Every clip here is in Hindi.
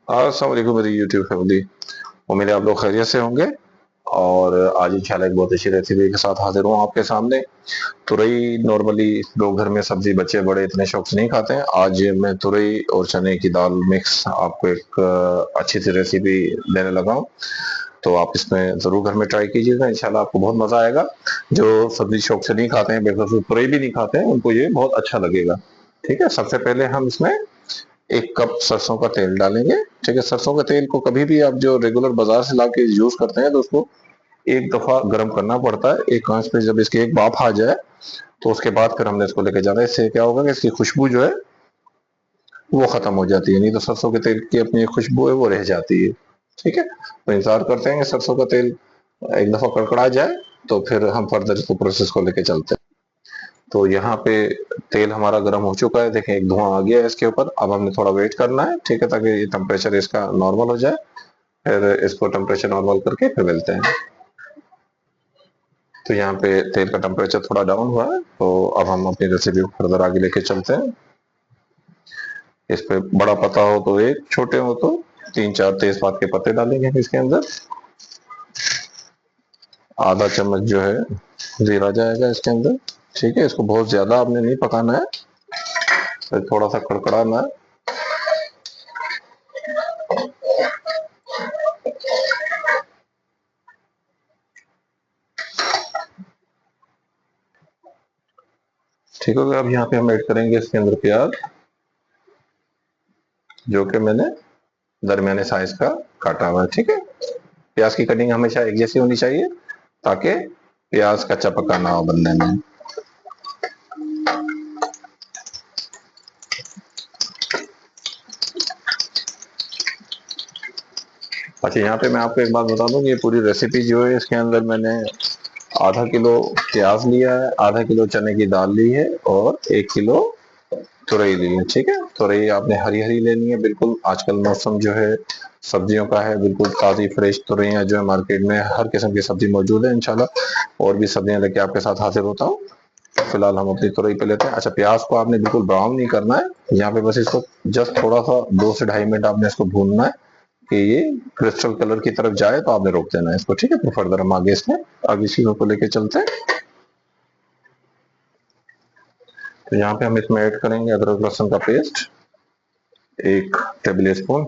अस्सलाम वालेकुम मेरी यूट्यूब फैमिली। उम्मीद है आप लोग खैरियत से होंगे। और आज इंशाल्लाह एक बहुत अच्छी रेसिपी के साथ हाजिर हूँ आपके सामने। तुरई नॉर्मली लोग घर में सब्जी बच्चे बड़े इतने शौक से नहीं खाते हैं। आज मैं तुरई और चने की दाल मिक्स आपको एक अच्छी सी रेसिपी देने लगा हूँ। तो आप इसमें जरूर घर में ट्राई कीजिएगा, इंशाल्लाह आपको बहुत मजा आएगा। जो सब्जी शौक से नहीं खाते हैं, बेखसूस तुरई भी नहीं खाते हैं, उनको ये बहुत अच्छा लगेगा। ठीक है, सबसे पहले हम इसमें 1 कप सरसों का तेल डालेंगे। ठीक है, सरसों के तेल को कभी भी आप जो रेगुलर बाजार से लाके यूज करते हैं तो उसको एक दफा गर्म करना पड़ता है एक आंच पे। जब इसकी एक भाप आ जाए तो उसके बाद फिर हमने इसको लेके जाना है। इससे क्या होगा कि इसकी खुशबू जो है वो खत्म हो जाती है, नहीं तो सरसों के तेल की अपनी खुशबू है वो रह जाती है। ठीक है, तो इंतजार करते हैं कि सरसों का तेल एक दफा कड़कड़ा जाए तो फिर हम फर्दर इसको प्रोसेस को लेके चलते हैं। तो यहाँ पे तेल हमारा गर्म हो चुका है, देखें एक धुआं आ गया है इसके ऊपर। अब हमने थोड़ा वेट करना है, ठीक है, ताकि ये टेम्परेचर इसका नॉर्मल हो जाए। फिर इसको टेम्परेचर नॉर्मल करके फिर मिलते हैं। तो यहाँ पे तेल का टेम्परेचर थोड़ा डाउन हुआ है, तो अब हम अपनी रेसिपी को फर्दर आगे लेके चलते हैं। इस पे बड़ा पत्ता हो तो एक, छोटे हो तो 3-4 तेजपात के पत्ते डालेंगे इसके अंदर। आधा चम्मच जो है जीरा जाएगा इसके अंदर। ठीक है, इसको बहुत ज्यादा आपने नहीं पकाना है, तो थोड़ा सा कड़कड़ाना है। ठीक हो गया। अब यहाँ पे हम ऐड करेंगे इसके अंदर प्याज, जो कि मैंने दरमियाने साइज का काटा हुआ है। ठीक है, प्याज की कटिंग हमेशा एक जैसी होनी चाहिए ताकि प्याज कच्चा पक्का ना हो बनने में। अच्छा, यहाँ पे मैं आपको एक बात बता दूं कि ये पूरी रेसिपी जो है इसके अंदर मैंने आधा किलो प्याज लिया है, आधा किलो चने की दाल ली है और 1 किलो तुरई ली है। ठीक है, तुरई आपने हरी हरी लेनी है बिल्कुल। आजकल मौसम जो है सब्जियों का है, बिल्कुल ताजी फ्रेश तुरैया जो है मार्केट में हर किस्म की सब्जी मौजूद है इंशाल्लाह। और भी सब्जियां लेके आपके साथ हाजिर होता हूँ। फिलहाल हम अपनी तुरई पे लेते हैं। अच्छा, प्याज को आपने बिल्कुल ब्राउन नहीं करना है, यहाँ पे बस इसको जस्ट थोड़ा सा 2 से ढाई मिनट आपने इसको भूनना है कि ये क्रिस्टल कलर की तरफ जाए, तो आपने रोक देना है इसको। ठीक है, तो फर्दर हम आगे इसमें आगे चीजों को लेके चलते हैं। तो यहाँ पे हम इसमें ऐड करेंगे अदरक लहसुन का पेस्ट, 1 टेबल स्पून।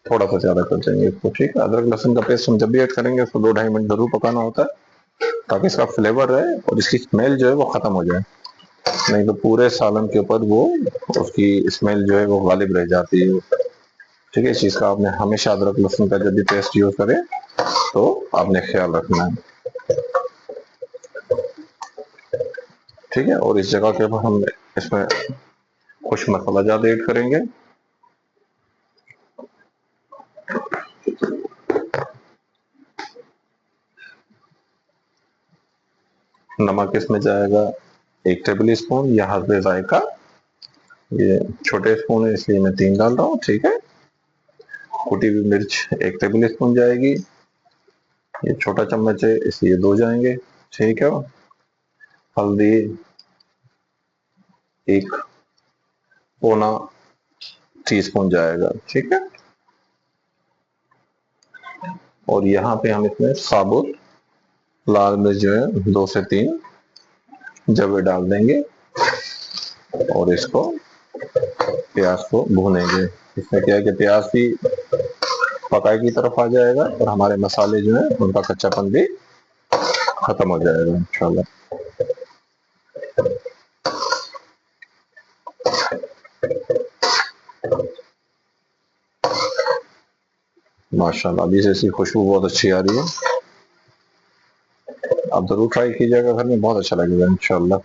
थोड़ा सा ज्यादा कर देंगे इसको। ठीक है, अदरक लहसुन का पेस्ट हम जब भी ऐड करेंगे उसको 2-2.5 मिनट जरूर पकाना होता है ताकि इसका फ्लेवर रहे और इसकी स्मेल जो है वो खत्म हो जाए। नहीं तो पूरे सालन के ऊपर वो उसकी स्मेल जो है वो गालिब रह जाती है। ठीक है, इस चीज का आपने हमेशा अदरक लहसुन का जब भी पेस्ट यूज करें तो आपने ख्याल रखना है। ठीक है, और इस जगह के ऊपर हम इसमें कुछ मसाला ज्यादा ऐड करेंगे। नमक इसमें जाएगा 1 टेबल स्पून या हस्बे जायका। ये छोटे स्पून है इसलिए मैं 3 डाल रहा हूँ। ठीक है, कुटी हुई मिर्च 1 टेबल स्पून जाएगी। ये छोटा चम्मच है इसलिए 2 जाएंगे। ठीक है, हल्दी 1 पौना टीस्पून जाएगा। ठीक है, और यहाँ पे हम इसमें साबुत लाल मिर्च जो है 2 से 3 जवे डाल देंगे और इसको प्याज को भूनेंगे। इसमें क्या है कि प्याज भी पकाई की तरफ आ जाएगा और हमारे मसाले जो है उनका कच्चापन भी खत्म हो जाएगा इंशाल्लाह। माशाल्लाह अभी से इसकी खुशबू बहुत अच्छी आ रही है। आप जरूर ट्राई कीजिएगा घर में, बहुत अच्छा लगेगा इंशाल्लाह।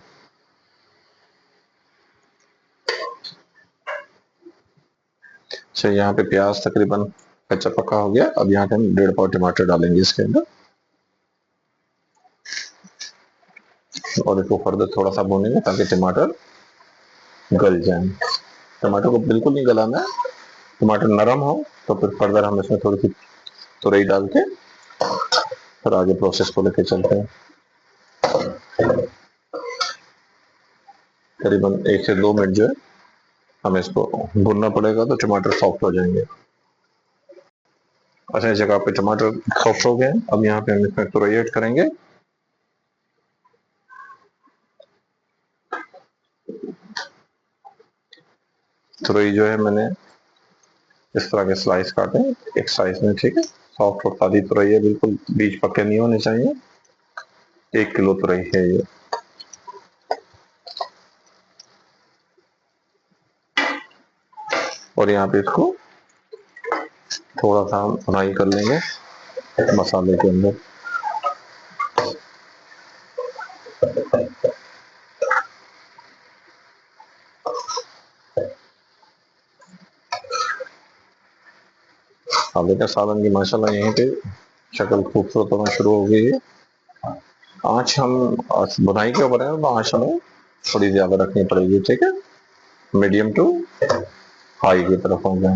अच्छा, यहाँ पे प्याज तकरीबन कच्चा पक्का हो गया। अब यहाँ पे हम 1.5 पाव टमाटर डालेंगे इसके अंदर और इसको फर्दर थोड़ा सा भूनेंगे ताकि टमाटर गल जाए। टमाटर को बिल्कुल नहीं गलाना है, टमाटर नरम हो तो फिर फर्दर हम इसमें थोड़ी सी तुरई डाल के फिर आगे प्रोसेस को लेके चलते हैं। करीबन 1 से 2 मिनट जो है हमें इसको भूनना पड़ेगा तो टमाटर सॉफ्ट हो जाएंगे। अच्छा, इस जगह पे टमाटर सॉफ्ट हो गए। अब यहाँ पे हम इसमें तुरई ऐड करेंगे। तुरई जो है मैंने इस तरह के स्लाइस काटे, एक साइज में, ठीक है। सॉफ्ट और ताजी तुरई है, बिल्कुल बीज पके नहीं होने चाहिए। 1 किलो तुरई है ये। और यहाँ पे इसको थोड़ा सा हम फ्राई कर लेंगे मसाले के अंदर। अब देखिए सालन की माशाल्लाह यहीं पे शक्ल खूबसूरत होना शुरू हो गई है। आँच हम बुनाई के ऊपर है, तो आँच हमें थोड़ी ज्यादा रखनी पड़ेगी, ठीक है। मीडियम टू हाई की तरफ होंगे।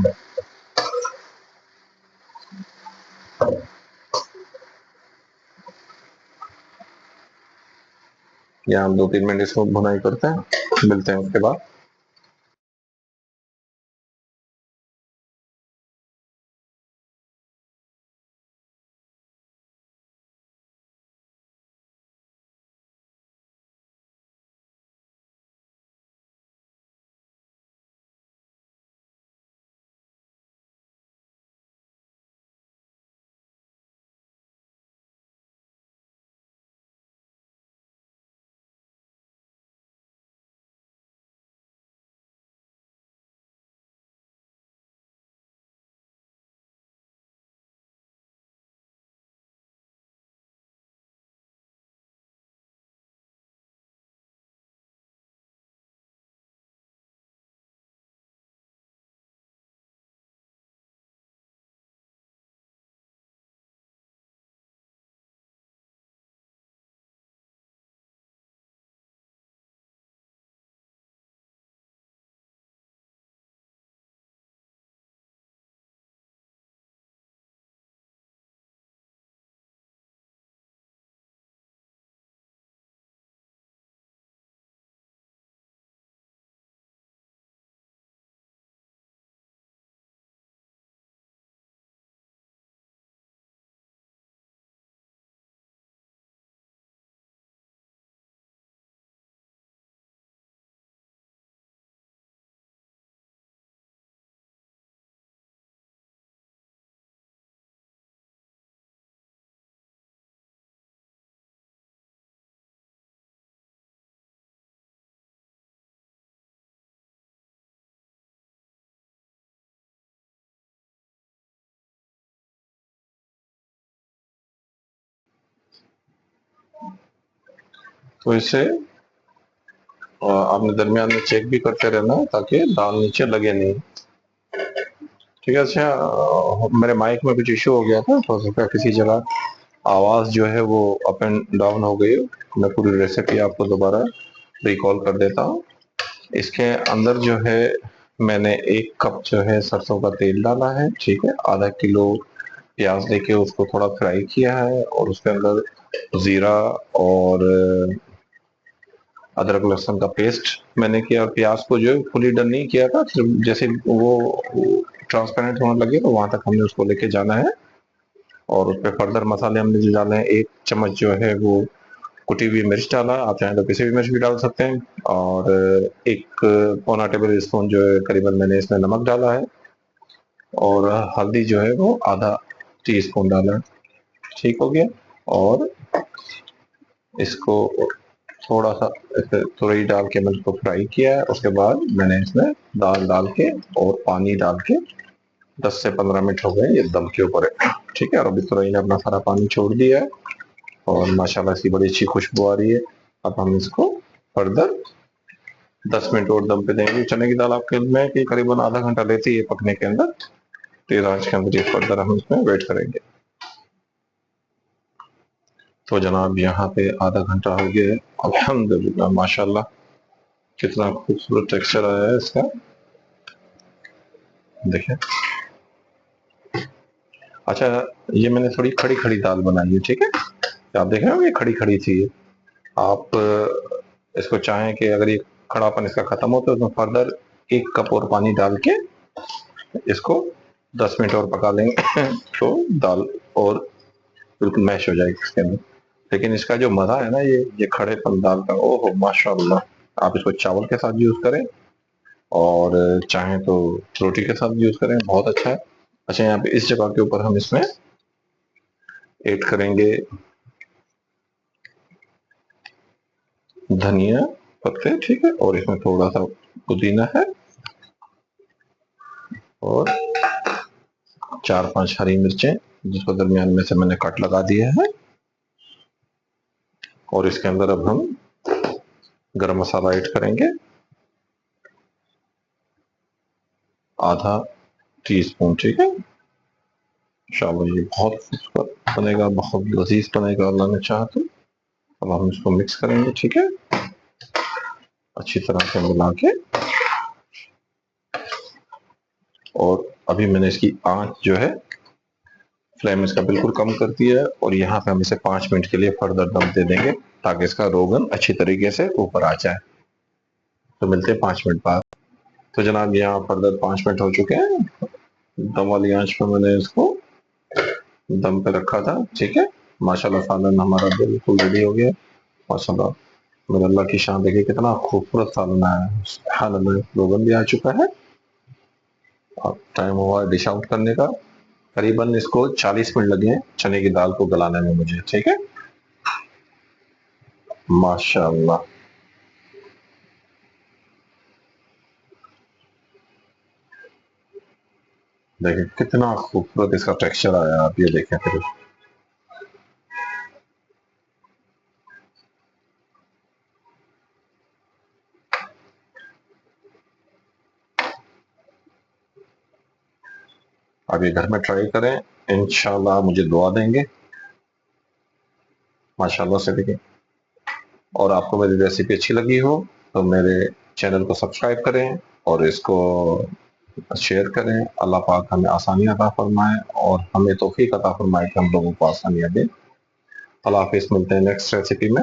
यहाँ हम 2-3 मिनट इसको भुनाई करते हैं, मिलते हैं उसके बाद। तो इसे आपने दरमियान में चेक भी करते रहना ताकि दाल नीचे लगे नहीं, ठीक है। अच्छा, मेरे माइक में कुछ इशू हो गया था, हो सकता है किसी जगह आवाज जो है वो अप एंड डाउन हो गई। मैं पूरी रेसिपी आपको दोबारा रिकॉल कर देता हूँ। इसके अंदर जो है मैंने 1 कप जो है सरसों का तेल डाला है, ठीक है। आधा किलो प्याज लेके उसको थोड़ा फ्राई किया है और उसके अंदर जीरा और अदरक लहसुन का पेस्ट मैंने किया। और प्याज को जो है फुली डन नहीं किया था, सिर्फ जैसे वो ट्रांसपेरेंट होने लगे तो वहां तक हमने उसको लेके जाना है। और उस पर फर्दर मसाले हमने जो डाले हैं, 1 चम्मच जो है वो कुटी हुई मिर्च डाला, आप चाहें तो किसी भी मिर्च भी डाल सकते हैं। और 1 पौना टेबल स्पून जो है करीबन मैंने इसमें नमक डाला है। और हल्दी जो है वो ½ टी स्पून डाला है, ठीक हो गया। और इसको थोड़ा सा तुरई डाल के मैंने उसको फ्राई किया है। उसके बाद मैंने इसमें दाल डाल के और पानी डाल के 10 से 15 मिनट हो गए, ये दम के ऊपर है, ठीक है। और अभी तुरई ने अपना सारा पानी छोड़ दिया है और माशाल्लाह इसकी बड़ी अच्छी खुशबू आ रही है। अब हम इसको फर्दर 10 मिनट और दम पे देंगे। चने की दाल आपके में कि करीबन आधा घंटा लेती है पकने के अंदर, तेज आंच के अंदर ये फर्दर हम इसमें वेट करेंगे। तो जनाब यहाँ पे आधा घंटा हो गया है, अल्हम्दुलिल्लाह माशाल्लाह कितना खूबसूरत टेक्सचर आया है इसका, देखिए। अच्छा, ये मैंने थोड़ी खड़ी खड़ी दाल बनाई है, ठीक है। आप देख रहे हो ये खड़ी खड़ी थी। आप इसको चाहें कि अगर ये खड़ापन इसका खत्म हो तो इसमें फर्दर 1 कप और पानी डाल के इसको 10 मिनट और पका लेंगे तो दाल और बिल्कुल मैश हो जाएगी इसके अंदर। लेकिन इसका जो मजा है ना, ये खड़ेपन दाल का, ओहो माशाल्लाह। आप इसको चावल के साथ यूज करें और चाहें तो रोटी के साथ यूज करें, बहुत अच्छा है। अच्छा, यहाँ पे इस जगह के ऊपर हम इसमें ऐड करेंगे धनिया पत्ते, ठीक है, और इसमें थोड़ा सा पुदीना है और 4-5 हरी मिर्चें जिसको दरमियान में से मैंने कट लगा दिया है। और इसके अंदर अब हम गरम मसाला ऐड करेंगे, आधा टीस्पून, ठीक है। इंशाल्लाह ये बहुत खूबसूरत बनेगा, बहुत लजीज बनेगा अल्लाह ने चाहा तो। अब हम इसको मिक्स करेंगे, ठीक है, अच्छी तरह से मिला के। और अभी मैंने इसकी आंच जो है, फ्लेम इसका बिल्कुल कम कर दिया है और यहाँ पे हम इसे 5 मिनट के लिए फर्दर दम दे देंगे ताकि इसका रोगन अच्छी तरीके से ऊपर आ जाए। तो मिलते हैं 5 मिनट बाद। तो जनाब यहाँ फर्दर 5 मिनट हो चुके हैं, दम वाली आंच पे मैंने इसको दम पे रखा था, ठीक है। माशाल्लाह सालन हमारा बिल्कुल रेडी हो गया। माशाल्लाह, मेरे अल्लाह की शान, देखिए कितना खूबसूरत सालन आया है। सुभान अल्लाह, रोगन भी आ चुका है। अब टाइम हुआ डिश आउट करने का। करीबन इसको 40 मिनट लगे हैं चने की दाल को गलाने में मुझे, ठीक है। माशाल्लाह, देखिए कितना खूबसूरत इसका टेक्सचर आया, आप ये देखें फिर। आप ये घर में ट्राई करें, इंशाल्लाह मुझे दुआ देंगे। माशाल्लाह से, देखिए। और आपको मेरी रेसिपी अच्छी लगी हो तो मेरे चैनल को सब्सक्राइब करें और इसको शेयर करें। अल्लाह पाक हमें आसानियां अता फरमाए और हमें तौफीक अता फरमाए कि हम लोगों को आसानियां दें। अल्लाह हाफिज़, मिलते हैं नेक्स्ट रेसिपी में।